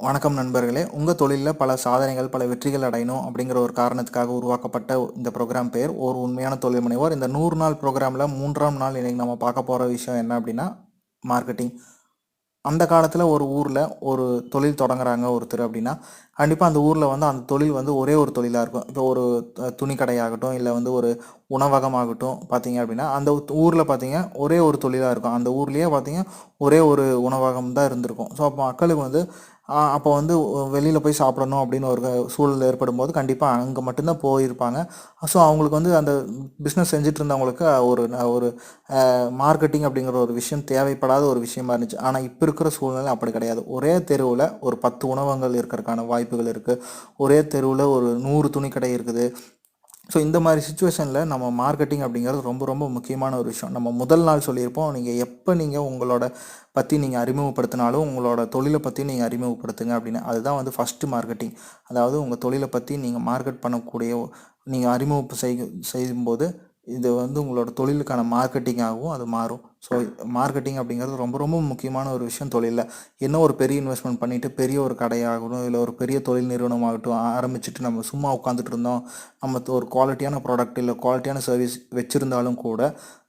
வணக்கம் நண்பர்களே. உங்கள் தொழிலில் பல சாதனைகள், பல வெற்றிகள் அடையணும் அப்படிங்கிற ஒரு காரணத்துக்காக உருவாக்கப்பட்ட இந்த ப்ரோக்ராம் பேர் ஒரு உண்மையான தொழில் முனைவோர். இந்த 100 நாள் ப்ரோக்ராமில் 3ஆம் நாள் இன்னைக்கு நம்ம பார்க்க போகிற விஷயம் என்ன அப்படின்னா மார்க்கெட்டிங். அந்த காலத்தில் ஒரு ஊரில் ஒரு தொழில் தொடங்குறாங்க ஒருத்தர் அப்படின்னா, கண்டிப்பாக அந்த ஊரில் வந்து அந்த தொழில் வந்து ஒரே ஒரு தொழிலாக இருக்கும். இப்போ ஒரு துணி கடையாகட்டும், இல்லை வந்து ஒரு உணவகமாகட்டும் பார்த்தீங்க அப்படின்னா, அந்த ஊரில் பார்த்தீங்க ஒரே ஒரு தொழிலாக இருக்கும். அந்த ஊர்லேயே பார்த்தீங்க ஒரே ஒரு உணவகம் தான் இருந்திருக்கும். ஸோ அப்போ மக்களுக்கு வந்து அப்போ வந்து வெளியில் போய் சாப்பிடணும் அப்படின்னு ஒரு சூழல் ஏற்படும் போது கண்டிப்பாக அங்கே மட்டும்தான் போயிருப்பாங்க. ஸோ அவங்களுக்கு வந்து அந்த பிஸ்னஸ் செஞ்சுட்டு இருந்தவங்களுக்கு ஒரு மார்க்கெட்டிங் அப்படிங்கிற ஒரு விஷயம் தேவைப்படாத ஒரு விஷயமா இருந்துச்சு. ஆனால் இப்போ இருக்கிற சூழ்நிலை அப்படி கிடையாது. ஒரே தெருவில் ஒரு 10 உணவகங்கள் இருக்கிறதுக்கான வாய்ப்புகள் இருக்குது. ஒரே தெருவில் ஒரு 100 துணிக்கடை இருக்குது. ஸோ இந்த மாதிரி சுச்சுவேஷனில் நம்ம மார்க்கெட்டிங் அப்படிங்கிறது ரொம்ப ரொம்ப முக்கியமான ஒரு விஷயம். நம்ம முதல் நாள் சொல்லியிருப்போம், நீங்கள் உங்களோட பற்றி நீங்கள் அறிமுகப்படுத்தினாலும் உங்களோட தொழிலை பற்றி நீங்கள் அறிமுகப்படுத்துங்க அப்படின்னு. அதுதான் வந்து ஃபஸ்ட்டு மார்க்கெட்டிங். அதாவது உங்கள் தொழிலை பற்றி நீங்கள் மார்க்கெட் பண்ணக்கூடிய நீங்கள் அறிமுகம் செய்யும்போது இது வந்து உங்களோட தொழிலுக்கான மார்க்கெட்டிங்காகவும் அது மாறும். ஸோ மார்க்கெட்டிங் அப்படிங்கிறது ரொம்ப ரொம்ப முக்கியமான ஒரு விஷயம் தொழிலில். என்ன ஒரு பெரிய இன்வெஸ்ட்மெண்ட் பண்ணிவிட்டு பெரிய ஒரு கடையாகட்டும், இல்லை ஒரு பெரிய தொழில் நிறுவனமாகட்டும் ஆரம்பிச்சுட்டு நம்ம சும்மா உட்காந்துட்டு இருந்தோம், நம்ம ஒரு குவாலிட்டியான ப்ராடக்ட் இல்லை குவாலிட்டியான சர்வீஸ் வச்சுருந்தாலும் கூட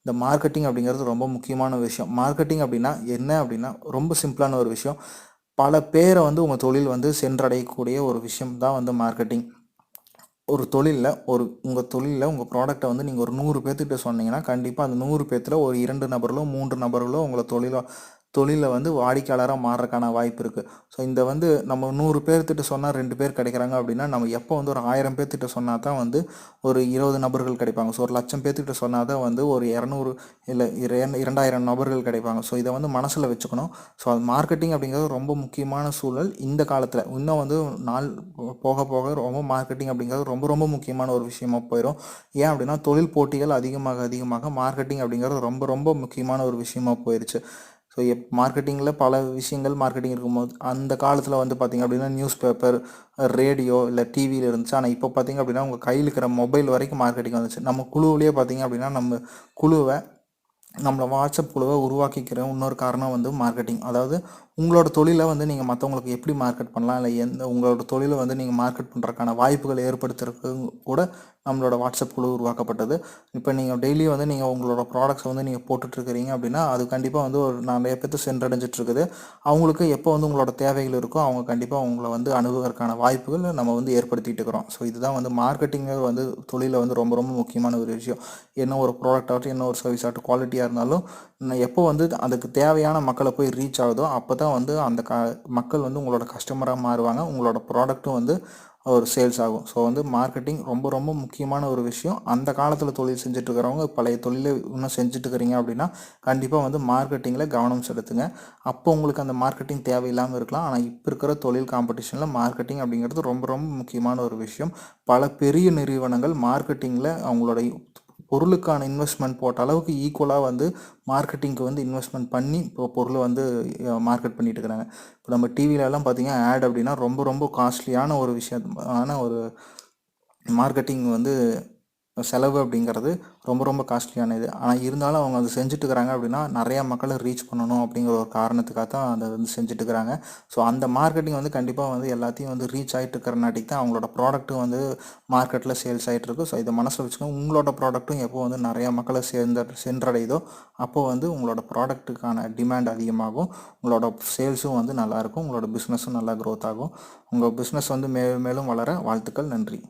இந்த மார்க்கெட்டிங் அப்படிங்கிறது ரொம்ப முக்கியமான விஷயம். மார்க்கெட்டிங் அப்படின்னா என்ன அப்படின்னா ரொம்ப சிம்பிளான ஒரு விஷயம். பல பேரை வந்து உங்கள் தொழில் வந்து சென்றடையக்கூடிய ஒரு விஷயம் தான் வந்து மார்க்கெட்டிங். உங்கள் தொழிலில் உங்கள் ப்ராடக்ட்டை வந்து நீங்கள் ஒரு 100 பேர்த்துக்கிட்ட சொன்னீங்கன்னா கண்டிப்பாக அந்த 100 பேர்த்தில் ஒரு 2 நபர்களோ 3 நபர்களோ உங்களை தொழிலில் வந்து வாடிக்கையாளராக மாறுறதுக்கான வாய்ப்பு இருக்குது. ஸோ இந்த வந்து நம்ம 100 பேர்த்திட்ட சொன்னால் 2 பேர் கிடைக்கிறாங்க அப்படின்னா, நம்ம எப்போ வந்து ஒரு 1000 பேர்த்திட்ட சொன்னால் தான் வந்து ஒரு 20 நபர்கள் கிடைப்பாங்க. ஸோ ஒரு 1,00,000 பேர்த்திட்ட சொன்னால் தான் வந்து ஒரு 200 இல்லை 2000 நபர்கள் கிடைப்பாங்க. ஸோ இதை வந்து மனசில் வச்சுக்கணும். ஸோ அது மார்க்கெட்டிங் அப்படிங்கிறது ரொம்ப முக்கியமான சூழல் இந்த காலத்தில். இன்னும் வந்து நாள் போக போக ரொம்ப மார்க்கெட்டிங் அப்படிங்கிறது ரொம்ப ரொம்ப முக்கியமான ஒரு விஷயமா போயிடும். ஏன் அப்படின்னா தொழில் போட்டிகள் அதிகமாக மார்க்கெட்டிங் அப்படிங்கிறது ரொம்ப ரொம்ப முக்கியமான ஒரு விஷயமா போயிடுச்சு. ஸோ மார்க்கெட்டிங்கில் பல விஷயங்கள் மார்க்கெட்டிங் இருக்கும்போது அந்த காலத்தில் வந்து பார்த்திங்க அப்படின்னா நியூஸ் பேப்பர், ரேடியோ இல்லை டிவியில் இருந்துச்சு. ஆனால் இப்போ பார்த்திங்க அப்படின்னா உங்கள் கையில் இருக்கிற மொபைல் வரைக்கும் மார்க்கெட்டிங் வந்துச்சு. நம்ம குழுவிலேயே பார்த்திங்க அப்படின்னா நம்மளை வாட்ஸ்அப் குழுவை உருவாக்கிக்கிற இன்னொரு காரணம் வந்து மார்க்கெட்டிங். அதாவது உங்களோட தொழிலை வந்து நீங்கள் மற்றவங்களுக்கு எப்படி மார்க்கெட் பண்ணலாம், இல்லை உங்களோட தொழிலை வந்து நீங்கள் மார்க்கெட் பண்ணுறதுக்கான வாய்ப்புகளை ஏற்படுத்துறதுக்கு கூட நம்மளோட வாட்ஸ்அப் குழு உருவாக்கப்பட்டது. இப்போ நீங்கள் டெய்லி வந்து நீங்கள் உங்களோட ப்ராடக்ட்ஸை வந்து நீங்கள் போட்டுட்ருக்கிறீங்க அப்படின்னா அது கண்டிப்பாக வந்து ஒரு நிறைய பேர்த்து சென்றடைஞ்சிட்ருக்குது. அவங்களுக்கு எப்போ வந்து உங்களோட தேவைகள் இருக்கோ அவங்க கண்டிப்பாக உங்களை வந்து அணுகுவதற்கான வாய்ப்புகள் நம்ம வந்து ஏற்படுத்திட்டு இருக்கிறோம். ஸோ இதுதான் வந்து மார்க்கெட்டிங்கு வந்து தொழிலில் வந்து ரொம்ப ரொம்ப முக்கியமான ஒரு விஷயம். என்ன ஒரு ப்ராடக்ட் ஆகட்டும், என்ன ஒரு சர்வீஸ் ஆகட்டும், குவாலிட்டியாக இருந்தாலும் எப்போ வந்து அதுக்கு தேவையான மக்களை போய் ரீச் ஆகுதோ அப்போ தான் வந்து அந்த மக்கள் வந்து உங்களோட கஸ்டமராக மாறுவாங்க. உங்களோட ப்ராடக்ட்டும் வந்து ஒரு சேல்ஸ் ஆகும். ஸோ வந்து மார்க்கெட்டிங் ரொம்ப ரொம்ப முக்கியமான ஒரு விஷயம். அந்த காலத்தில் தொழில் செஞ்சுட்ருக்கிறவங்க பழைய தொழிலை இன்னும் செஞ்சுட்ருக்கிறீங்க அப்படின்னா கண்டிப்பாக வந்து மார்க்கெட்டிங்கில் கவனம் செலுத்துங்க. அப்போ உங்களுக்கு அந்த மார்க்கெட்டிங் தேவையில்லாமல் இருக்கலாம். ஆனால் இப்போ இருக்கிற தொழில் காம்படிஷனில் மார்க்கெட்டிங் அப்படிங்கிறது ரொம்ப ரொம்ப முக்கியமான ஒரு விஷயம். பல பெரிய நிறுவனங்கள் மார்க்கெட்டிங்கில் அவங்களோட பொருளுக்கான இன்வெஸ்ட்மெண்ட் போட்ட அளவுக்கு ஈக்குவலாக வந்து மார்க்கெட்டிங்க்கு வந்து இன்வெஸ்ட்மெண்ட் பண்ணி இப்போ பொருளை வந்து மார்க்கெட் பண்ணிட்டு இருக்கிறாங்க. இப்போ நம்ம டிவிலெலாம் பார்த்தீங்கன்னா ஆட் அப்படின்னா ரொம்ப ரொம்ப காஸ்ட்லியான ஒரு விஷயமான ஒரு மார்க்கெட்டிங் வந்து செலவு அப்படிங்கிறது ரொம்ப ரொம்ப காஸ்ட்லியான இது. ஆனால் இருந்தாலும் அவங்க அதை செஞ்சுட்டு இருக்கிறாங்க அப்படின்னா நிறையா மக்களை ரீச் பண்ணணும் அப்படிங்கிற ஒரு காரணத்துக்காக தான் அதை வந்து செஞ்சுட்டு இருக்கிறாங்க. ஸோ அந்த மார்க்கெட்டிங் வந்து கண்டிப்பாக வந்து எல்லாத்தையும் வந்து ரீச் ஆகிட்டு இருக்கிறனாட்டிக்கு தான் அவங்களோட ப்ராடக்ட்டும் வந்து மார்க்கெட்டில் சேல்ஸ் ஆகிட்டுருக்கு. ஸோ இதை மனசில் வச்சுக்கோங்க. உங்களோட ப்ராடக்ட்டும் எப்போ வந்து நிறையா மக்களை சென்றடையுதோ அப்போது வந்து உங்களோட ப்ராடக்ட்டுக்கான டிமாண்ட் அதிகமாகும். உங்களோட சேல்ஸும் வந்து நல்லாயிருக்கும். உங்களோட பிஸ்னஸும் நல்லா க்ரோத் ஆகும். உங்கள் பிஸ்னஸ் வந்து மேலும் மேலும் வளர வாழ்த்துக்கள். நன்றி.